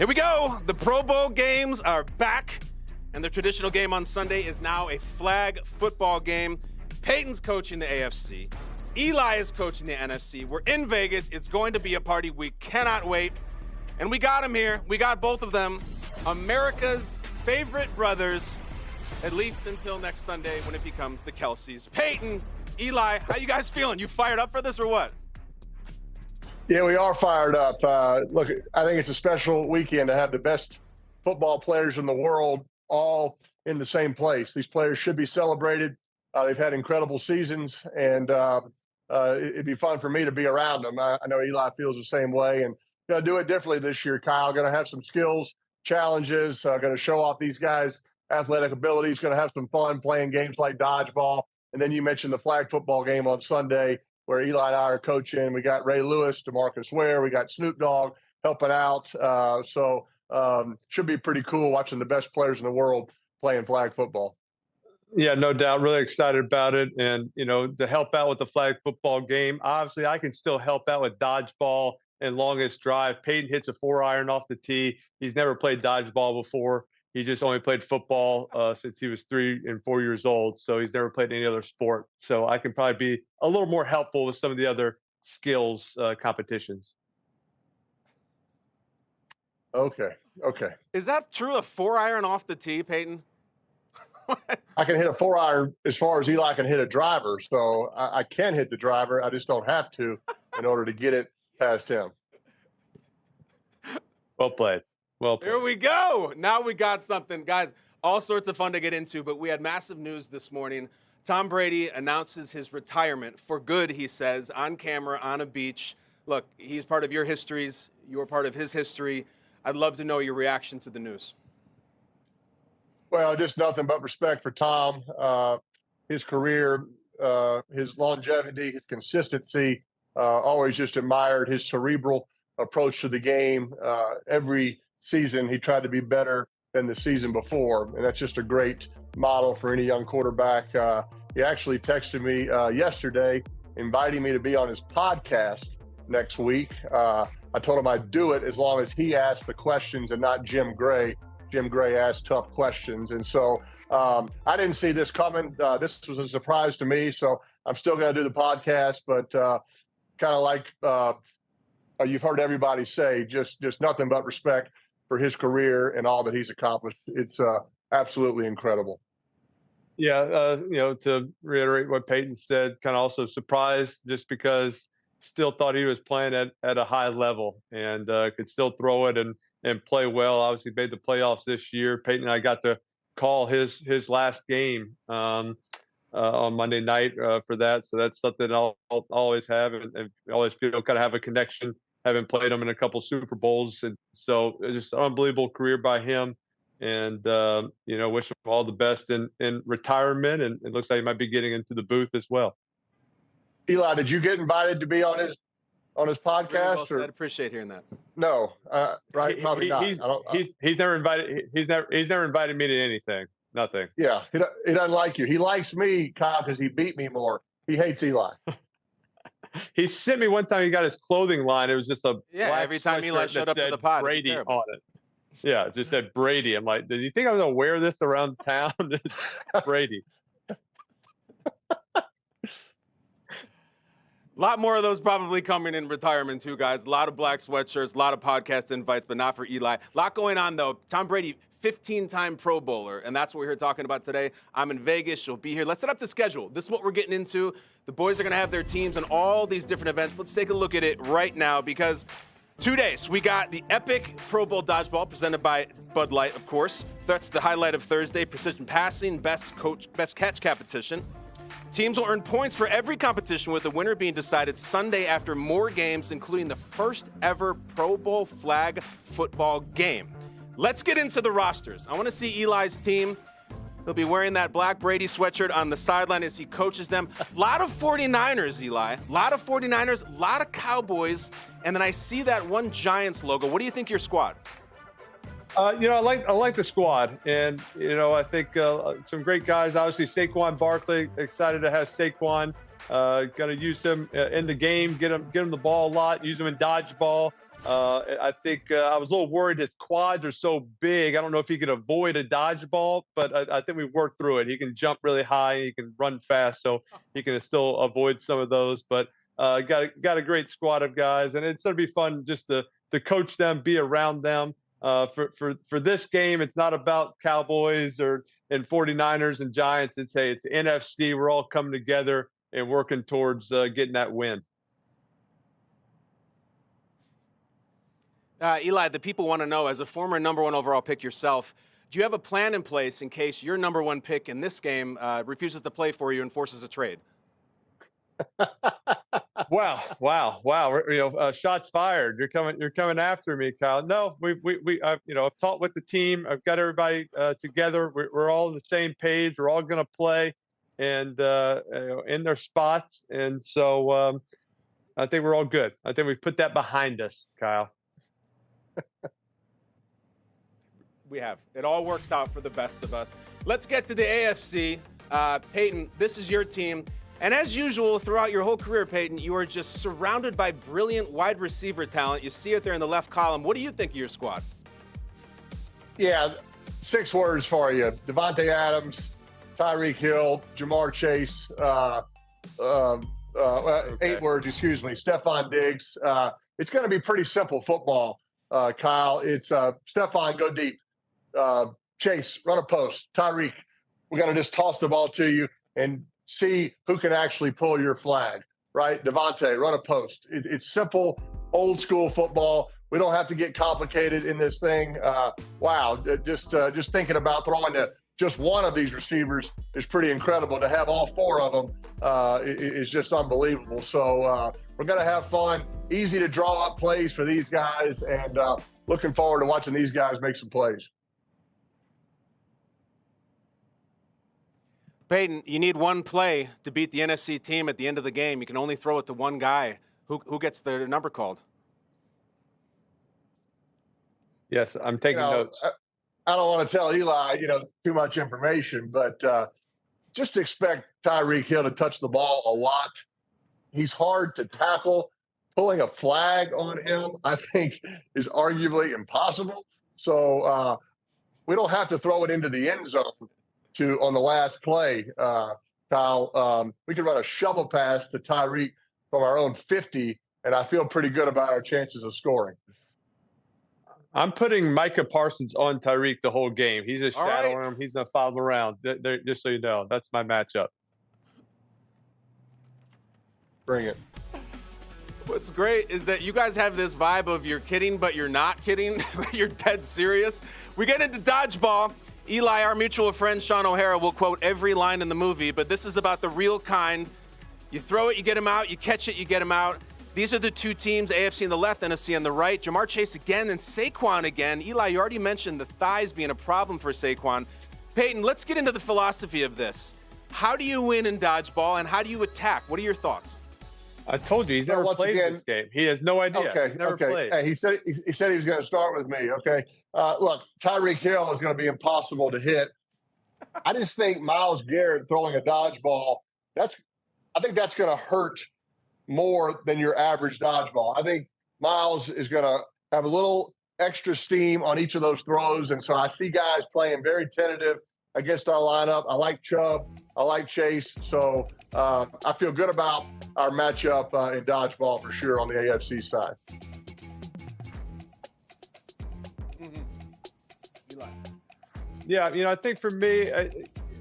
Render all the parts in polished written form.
Here we go. The Pro Bowl games are back, and the traditional game on Sunday is now a flag football game. Peyton's coaching the AFC. Eli is coaching the NFC. We're in Vegas. It's going to be a party. We cannot wait. And we got them here. We got both of them. America's favorite brothers, at least until next Sunday when it becomes the Kelceys. Peyton, Eli, how you guys feeling? You fired up for this or what? Yeah, we are fired up. Look, I think it's a special weekend to have the best football players in the world all in the same place. These players should be celebrated. They've had incredible seasons, and it'd be fun for me to be around them. I know Eli feels the same way, and going to do it differently this year, Kyle. Going to have some skills, challenges, going to show off these guys' athletic abilities, going to have some fun playing games like Dodgeball. And then you mentioned the flag football game on Sunday, where Eli and I are coaching. We got Ray Lewis, DeMarcus Ware. We got Snoop Dogg helping out. So should be pretty cool watching the best players in the world playing flag football. Yeah, no doubt. Really excited about it. And, to help out with the flag football game, obviously I can still help out with dodgeball and longest drive. Peyton hits a 4-iron off the tee. He's never played dodgeball before. He just only played football since he was 3 and 4 years old. So he's never played any other sport. So I can probably be a little more helpful with some of the other skills competitions. Okay. Is that true? A 4-iron off the tee, Peyton? I can hit a 4-iron as far as Eli can hit a driver. So I can hit the driver. I just don't have to in order to get it past him. Well played. Well played. Here we go. Now we got something. Guys, all sorts of fun to get into, but we had massive news this morning. Tom Brady announces his retirement for good, he says, on camera, on a beach. Look, he's part of your histories. You're part of his history. I'd love to know your reaction to the news. Well, just nothing but respect for Tom, his career, his longevity, his consistency. Always just admired his cerebral approach to the game. Every season, he tried to be better than the season before, and that's just a great model for any young quarterback. He actually texted me yesterday, inviting me to be on his podcast next week. I told him I'd do it as long as he asked the questions and not Jim Gray. Jim Gray asked tough questions. And so I didn't see this coming. This was a surprise to me. So I'm still going to do the podcast, but kind of like you've heard everybody say, just nothing but respect for his career and all that he's accomplished. It's absolutely incredible. Yeah, to reiterate what Peyton said, kind of also surprised just because still thought he was playing at a high level and could still throw it and play well. Obviously made the playoffs this year. Peyton and I got to call his last game on Monday night for that. So that's something I'll always have and always feel kind of have a connection, having played him in a couple Super Bowls. And so just an unbelievable career by him. And, wish him all the best in retirement. And it looks like he might be getting into the booth as well. Eli, did you get invited to be on his podcast? Really well said. Appreciate hearing that. No, right? Probably not. He's never invited. He's never invited me to anything. Nothing. Yeah, he doesn't like you. He likes me, Kyle, because he beat me more. He hates Eli. He sent me one time. He got his clothing line. It was just a black every time Eli showed up to the pod, Brady on it. Yeah, it just said Brady. I'm like, did you think I was gonna wear this around town? Brady. A lot more of those probably coming in retirement too, guys. A lot of black sweatshirts, a lot of podcast invites, but not for Eli. A lot going on, though. Tom Brady, 15-time Pro Bowler, and that's what we're here talking about today. I'm in Vegas. You'll be here. Let's set up the schedule. This is what we're getting into. The boys are going to have their teams on all these different events. Let's take a look at it right now because 2 days. We got the epic Pro Bowl Dodgeball presented by Bud Light, of course. That's the highlight of Thursday. Precision passing, best catch competition. Teams will earn points for every competition, with the winner being decided Sunday after more games, including the first ever Pro Bowl flag football game. Let's get into the rosters. I want to see Eli's team. He'll be wearing that black Brady sweatshirt on the sideline as he coaches them. A lot of 49ers, Eli. A lot of 49ers, a lot of Cowboys. And then I see that one Giants logo. What do you think of your squad? I like the squad, and I think some great guys. Obviously, Saquon Barkley. Excited to have Saquon. Going to use him in the game. Get him the ball a lot. Use him in dodgeball. I think I was a little worried his quads are so big. I don't know if he could avoid a dodgeball, but I think we worked through it. He can jump really high. He can run fast, so he can still avoid some of those. But got a great squad of guys, and it's going to be fun just to coach them, be around them. For this game, it's not about Cowboys or and 49ers and Giants. It's NFC. We're all coming together and working towards getting that win. Eli, the people want to know, as a former number 1 overall pick yourself, do you have a plan in place in case your number 1 pick in this game refuses to play for you and forces a trade? Wow. Shots fired. You're coming after me, Kyle. No, I've talked with the team. I've got everybody together. We're all on the same page. We're all going to play and in their spots. And so I think we're all good. I think we've put that behind us, Kyle. We have. It all works out for the best of us. Let's get to the AFC. Peyton, this is your team. And as usual, throughout your whole career, Peyton, you are just surrounded by brilliant wide receiver talent. You see it there in the left column. What do you think of your squad? Yeah, 6 words for you. Devontae Adams, Tyreek Hill, Jamar Chase, 8 words, excuse me, Stephon Diggs. It's going to be pretty simple football, Kyle. It's Stephon, go deep. Chase, run a post. Tyreek, we're going to just toss the ball to you and see who can actually pull your flag, right? Devontae, run a post. It's simple, old school football. We don't have to get complicated in this thing. Wow, just thinking about throwing to just one of these receivers is pretty incredible. To have all 4 of them is just unbelievable. So we're going to have fun. Easy to draw up plays for these guys, and looking forward to watching these guys make some plays. Peyton, you need one play to beat the NFC team at the end of the game. You can only throw it to one guy. Who gets their number called? Yes, I'm taking notes. I don't want to tell Eli, too much information, but just expect Tyreek Hill to touch the ball a lot. He's hard to tackle. Pulling a flag on him, I think, is arguably impossible. So we don't have to throw it into the end zone on the last play, Kyle. We could run a shovel pass to Tyreek from our own 50, and I feel pretty good about our chances of scoring. I'm putting Micah Parsons on Tyreek the whole game. He's a shadow him. He's going to follow him around. Just so you know, that's my matchup. Bring it. What's great is that you guys have this vibe of you're kidding, but you're not kidding. You're dead serious. We get into dodgeball. Eli, our mutual friend Sean O'Hara, will quote every line in the movie, but this is about the real kind. You throw it, you get him out. You catch it, you get him out. These are the 2 teams, AFC on the left, NFC on the right. Jamar Chase again and Saquon again. Eli, you already mentioned the thighs being a problem for Saquon. Peyton, let's get into the philosophy of this. How do you win in dodgeball, and how do you attack? What are your thoughts? I told you, he's never played this game. He has no idea. Okay, he's never okay. played. Hey, he said he was going to start with me, okay? Look, Tyreek Hill is going to be impossible to hit. I just think Myles Garrett throwing a dodgeball, I think that's going to hurt more than your average dodgeball. I think Myles is going to have a little extra steam on each of those throws, and so I see guys playing very tentative against our lineup. I like Chubb. I like Chase. So I feel good about our matchup in dodgeball for sure on the AFC side. Yeah, I think for me,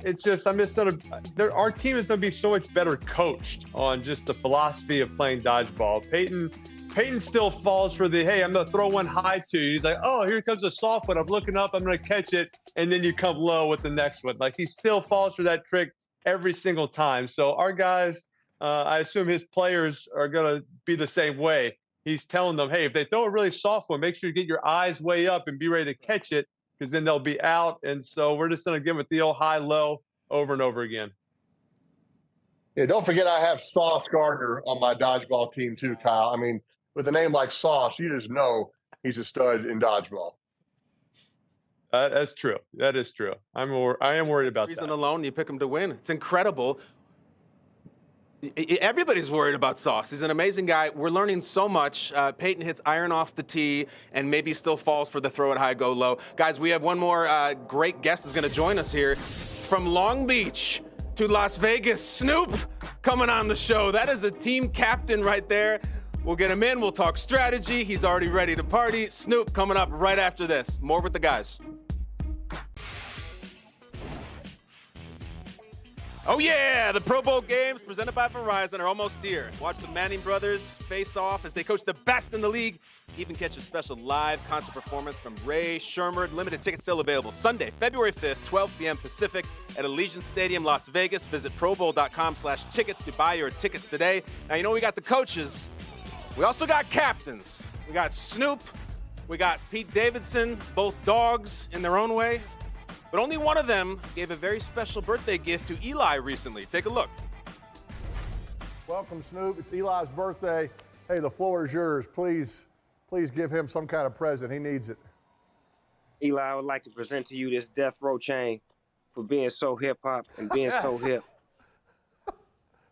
it's just our team is going to be so much better coached on just the philosophy of playing dodgeball. Peyton still falls for hey, I'm going to throw one high to you. He's like, oh, here comes a soft one. I'm looking up. I'm going to catch it. And then you come low with the next one. Like, he still falls for that trick every single time. So our guys, I assume his players are going to be the same way. He's telling them, hey, if they throw a really soft one, make sure you get your eyes way up and be ready to catch it, because then they'll be out. And so we're just going to give it the old high-low over and over again. Yeah, don't forget I have Sauce Gardner on my dodgeball team too, Kyle. I mean, with a name like Sauce, you just know he's a stud in dodgeball. That's true. That is true. I am worried about that. Reason alone, you pick him to win. It's incredible. Everybody's worried about Sauce. He's an amazing guy. We're learning so much. Peyton hits iron off the tee and maybe still falls for the throw it high, go low. Guys, we have one more great guest is going to join us here. From Long Beach to Las Vegas, Snoop coming on the show. That is a team captain right there. We'll get him in. We'll talk strategy. He's already ready to party. Snoop coming up right after this. More with the guys. Oh, yeah, the Pro Bowl games presented by Verizon are almost here. Watch the Manning brothers face off as they coach the best in the league. Even catch a special live concert performance from Ray Shermer. Limited tickets still available Sunday, February 5th, 12 p.m. Pacific at Allegiant Stadium, Las Vegas. Visit probowl.com/tickets to buy your tickets today. Now, you know we got the coaches. We also got captains. We got Snoop. We got Pete Davidson, both dogs in their own way. But only one of them gave a very special birthday gift to Eli recently. Take a look. Welcome, Snoop. It's Eli's birthday. Hey, the floor is yours. Please give him some kind of present. He needs it. Eli, I would like to present to you this death row chain for being so hip-hop and being so hip.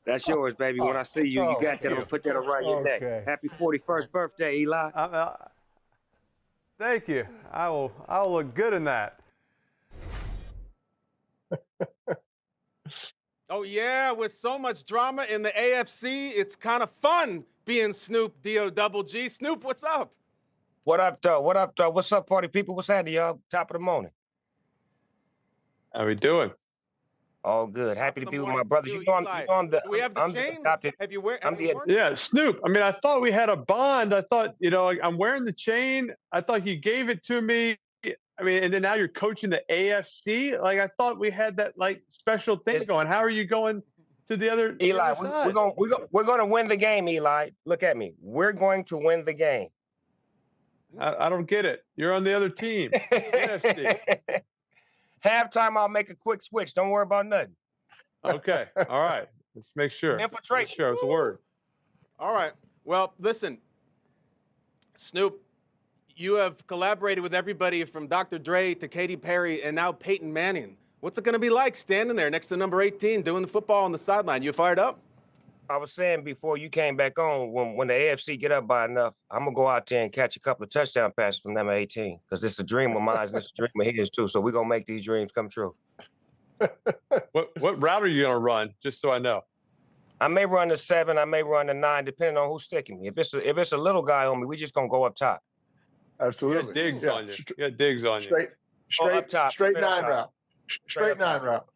That's yours, baby. When I see you, you got that. I'm going to put that around your neck. Happy 41st birthday, Eli. Thank you. I'll look good in that. Oh, yeah, with so much drama in the AFC, it's kind of fun being Snoop D-O-double-G. Snoop, what's up? What up, though? What up, though? What's up, party people? What's happening, y'all? Top of the morning. How we doing? All good. Happy to be with my brothers. You know I'm the. Do we have the chain? Have you wear? Yeah, Snoop. I mean, I thought we had a bond. I thought, I'm wearing the chain. I thought you gave it to me. I mean, and then now you're coaching the AFC. Like, I thought we had that special thing going. How are you going to the other? Eli, the other side? we're going to win the game. Eli, look at me. We're going to win the game. I don't get it. You're on the other team. AFC. Halftime, I'll make a quick switch. Don't worry about nothing. Okay. All right. Let's make sure. Infiltration. Sure, it's a word. All right. Well, listen, Snoop, you have collaborated with everybody from Dr. Dre to Katy Perry and now Peyton Manning. What's it going to be like standing there next to number 18 doing the football on the sideline? You fired up? I was saying before you came back on, when the AFC get up by enough, I'm going to go out there and catch a couple of touchdown passes from number 18 because it's a dream of mine and it's a dream of his too. So we're going to make these dreams come true. What route are you going to run, just so I know? I may run the 7, I may run the 9, depending on who's sticking me. If it's a little guy on me, we just going to go up top. Absolutely. Digs on you. You got digs on you. Up top. Straight 9 route. Straight 9 route.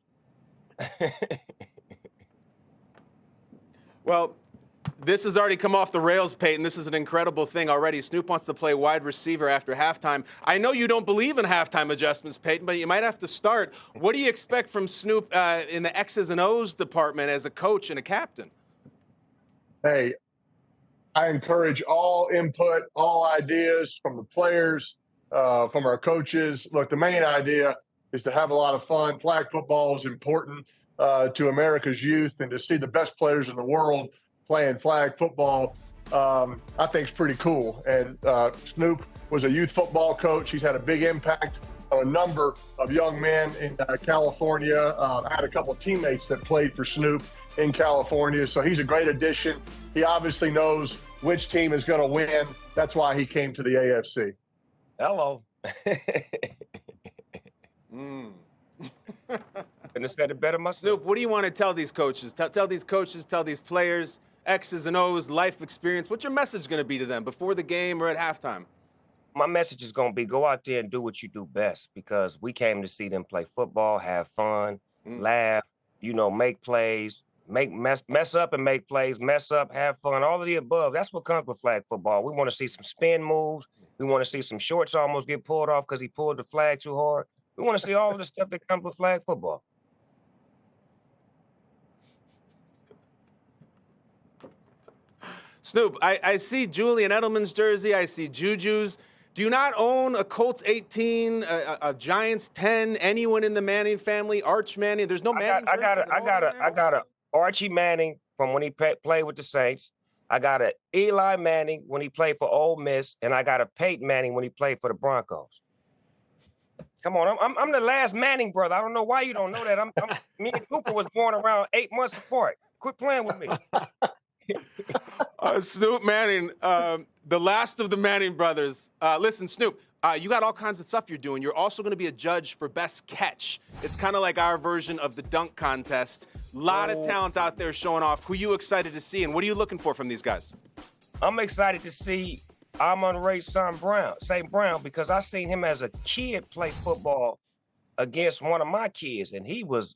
Well, this has already come off the rails, Peyton. This is an incredible thing already. Snoop wants to play wide receiver after halftime. I know you don't believe in halftime adjustments, Peyton, but you might have to start. What do you expect from Snoop in the X's and O's department as a coach and a captain? Hey, I encourage all input, all ideas from the players, from our coaches. Look, the main idea is to have a lot of fun. Flag football is important to America's youth, and to see the best players in the world playing flag football, I think is pretty cool. And Snoop was a youth football coach. He's had a big impact on a number of young men in California. I had a couple of teammates that played for Snoop in California, so he's a great addition. He obviously knows which team is going to win. That's why he came to the AFC. Hello. Couldn't have said it better myself. Snoop, what do you want to tell these coaches? Tell these coaches, tell these players, X's and O's, life experience. What's your message going to be to them before the game or at halftime? My message is going to be go out there and do what you do best, because we came to see them play football, have fun, laugh, make plays, mess up and make plays, mess up, have fun, all of the above. That's what comes with flag football. We want to see some spin moves. We want to see some shorts almost get pulled off because he pulled the flag too hard. We want to see all of the stuff that comes with flag football. Snoop, I see Julian Edelman's jersey. I see Juju's. Do you not own a Colts 18, a Giants 10, anyone in the Manning family, Arch Manning? There's no Manning. I got a Archie Manning from when he played with the Saints. I got a Eli Manning when he played for Ole Miss, and I got a Peyton Manning when he played for the Broncos. Come on, I'm the last Manning brother. I don't know why you don't know that. Me and Cooper was born around 8 months apart. Quit playing with me. Snoop Manning, the last of the Manning brothers. Listen, Snoop, you got all kinds of stuff you're doing. You're also going to be a judge for best catch. It's kind of like our version of the dunk contest. A lot of talent out there showing off. Who you excited to see, and what are you looking for from these guys? I'm excited to see Amon-Ra St. Brown, because I seen him as a kid play football against one of my kids, and he was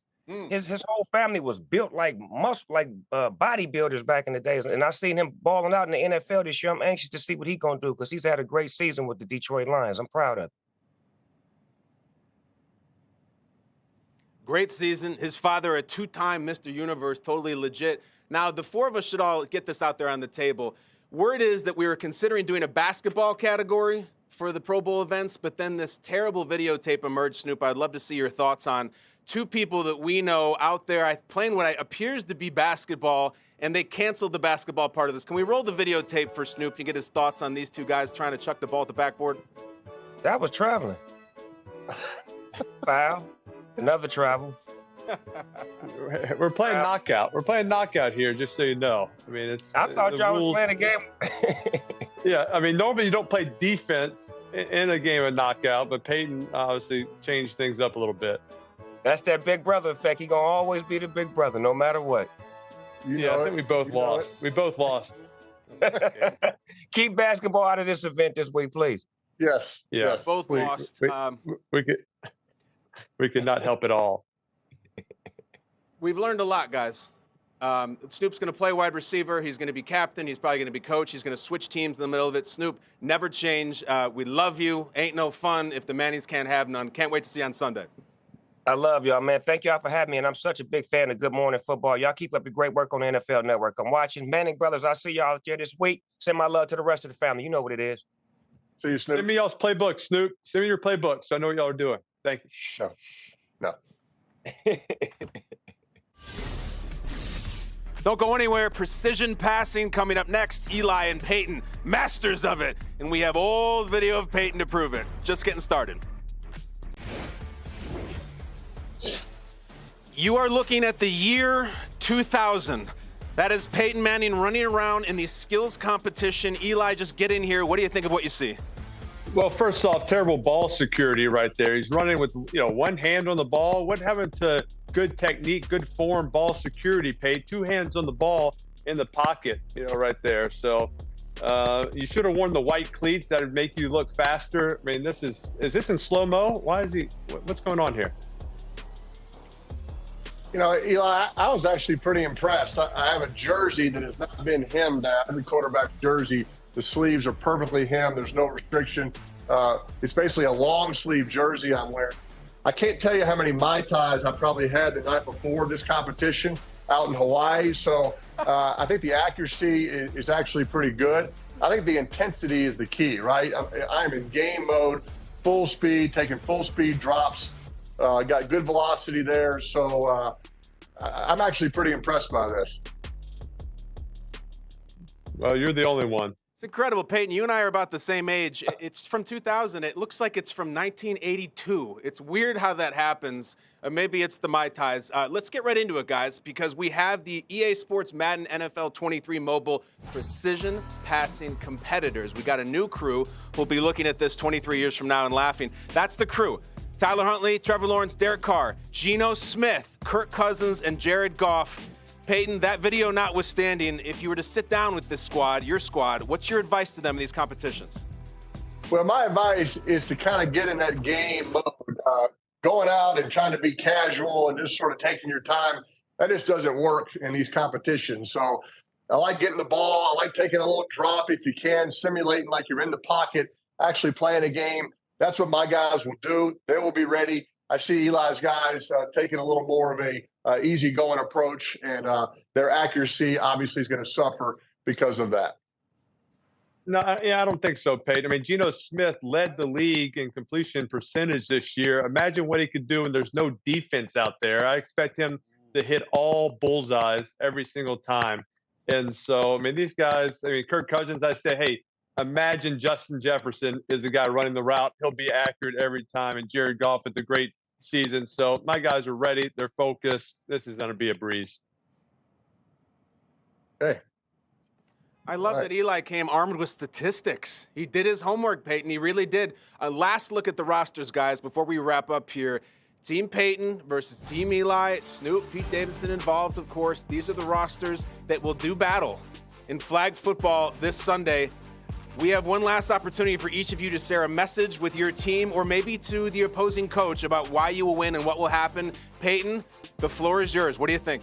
his whole family was built like bodybuilders back in the days. And I seen him balling out in the NFL this year. I'm anxious to see what he's gonna do, because he's had a great season with the Detroit Lions. I'm proud of him. Great season. His father, a two-time Mr. Universe, totally legit. Now, the four of us should all get this out there on the table. Word is that we were considering doing a basketball category for the Pro Bowl events, but then this terrible videotape emerged, Snoop. I'd love to see your thoughts on two people that we know out there playing what appears to be basketball, and they canceled the basketball part of this. Can we roll the videotape for Snoop and get his thoughts on these two guys trying to chuck the ball at the backboard? That was traveling. Foul. Another travel. We're playing knockout. We're playing knockout here, just so you know. I mean, I thought y'all was playing a game. Yeah, I mean, normally you don't play defense in a game of knockout, but Peyton obviously changed things up a little bit. That's that big brother effect. He gonna always be the big brother, no matter what. I think we both lost. We both lost. Keep basketball out of this event this week, please. Yes. Yeah. Yes, Both please. lost. We could not help at all. We've learned a lot, guys. Snoop's going to play wide receiver. He's going to be captain. He's probably going to be coach. He's going to switch teams in the middle of it. Snoop, never change. We love you. Ain't no fun if the Mannings can't have none. Can't wait to see you on Sunday. I love y'all, man. Thank y'all for having me, and I'm such a big fan of Good Morning Football. Y'all keep up the great work on the NFL Network. I'm watching. Manning Brothers, I'll see y'all out there this week. Send my love to the rest of the family. You know what it is. See you, Snoop. Send me y'all's playbook, Snoop. Send me your playbook so I know what y'all are doing. Thank you. No. Don't go anywhere. Precision passing coming up next. Eli and Peyton, masters of it. And we have old video of Peyton to prove it. Just getting started. You are looking at the year 2000. That is Peyton Manning running around in the skills competition. Eli, just get in here. What do you think of what you see? Well, first off, terrible ball security right there. He's running with, one hand on the ball. What happened to good technique, good form, ball security, Peyton? Two hands on the ball in the pocket, right there. So you should have worn the white cleats. That would make you look faster. I mean, is this in slow-mo? What's going on here? Eli, I was actually pretty impressed. I have a jersey that has not been hemmed down. Every quarterback jersey, the sleeves are perfectly hemmed. There's no restriction. It's basically a long sleeve jersey I'm wearing. I can't tell you how many Mai Tais I probably had the night before this competition out in Hawaii. So I think the accuracy is actually pretty good. I think the intensity is the key, right? I'm in game mode, full speed, taking full speed drops. Got good velocity there, so I'm actually pretty impressed by this. Well, you're the only one. It's incredible, Peyton. You and I are about the same age. It's from 2000. It looks like it's from 1982. It's weird how that happens. Maybe it's the Mai Tais. Let's get right into it, guys, because we have the EA Sports Madden NFL 23 mobile precision passing competitors. We got a new crew who'll be looking at this 23 years from now and laughing. That's the crew. Tyler Huntley, Trevor Lawrence, Derek Carr, Geno Smith, Kirk Cousins, and Jared Goff. Peyton, that video notwithstanding, if you were to sit down with this squad, your squad, what's your advice to them in these competitions? Well, my advice is to kind of get in that game mode. Going out and trying to be casual and just sort of taking your time, that just doesn't work in these competitions. So I like getting the ball. I like taking a little drop if you can, simulating like you're in the pocket, actually playing a game. That's what my guys will do. They will be ready. I see Eli's guys taking a little more of a easygoing approach, and their accuracy obviously is going to suffer because of that. No, I don't think so, Peyton. I mean, Geno Smith led the league in completion percentage this year. Imagine what he could do when there's no defense out there. I expect him to hit all bullseyes every single time. And so, I mean, these guys, Kirk Cousins, I say, hey, imagine Justin Jefferson is the guy running the route. He'll be accurate every time. And Jared Goff at the great season. So my guys are ready. They're focused. This is going to be a breeze. Okay. I love that Eli came armed with statistics. He did his homework, Peyton. He really did. Last look at the rosters, guys, before we wrap up here. Team Peyton versus Team Eli. Snoop, Pete Davidson involved, of course. These are the rosters that will do battle in flag football this Sunday. We have one last opportunity for each of you to share a message with your team or maybe to the opposing coach about why you will win and what will happen. Peyton, the floor is yours. What do you think?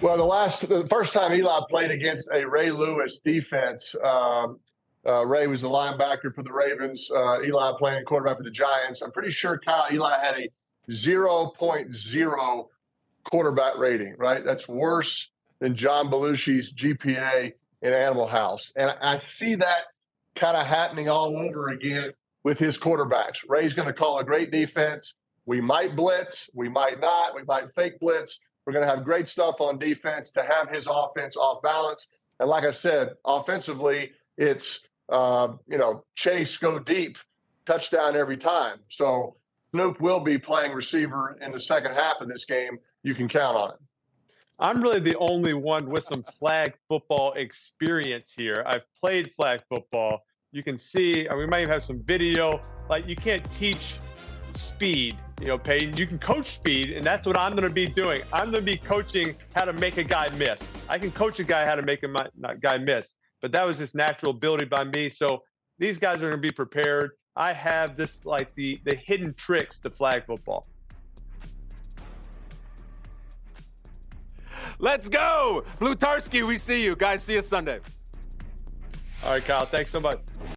Well, the first time Eli played against a Ray Lewis defense, Ray was the linebacker for the Ravens. Eli playing quarterback for the Giants. I'm pretty sure Eli had a 0.0 quarterback rating, right? That's worse than John Belushi's GPA in Animal House. And I see that kind of happening all over again with his quarterbacks. Ray's going to call a great defense. We might blitz. We might not. We might fake blitz. We're going to have great stuff on defense to have his offense off balance. And like I said, offensively, it's, chase, go deep, touchdown every time. So Snoop will be playing receiver in the second half of this game. You can count on it. I'm really the only one with some flag football experience here. I've played flag football. You can see, we might even have some video. Like, you can't teach speed, Peyton. You can coach speed, and that's what I'm going to be doing. I'm going to be coaching how to make a guy miss. I can coach a guy how to make a guy miss, but that was just natural ability by me. So these guys are going to be prepared. I have this, like the hidden tricks to flag football. Let's go. Blutarski, we see you. Guys, see you Sunday. All right, Kyle. Thanks so much.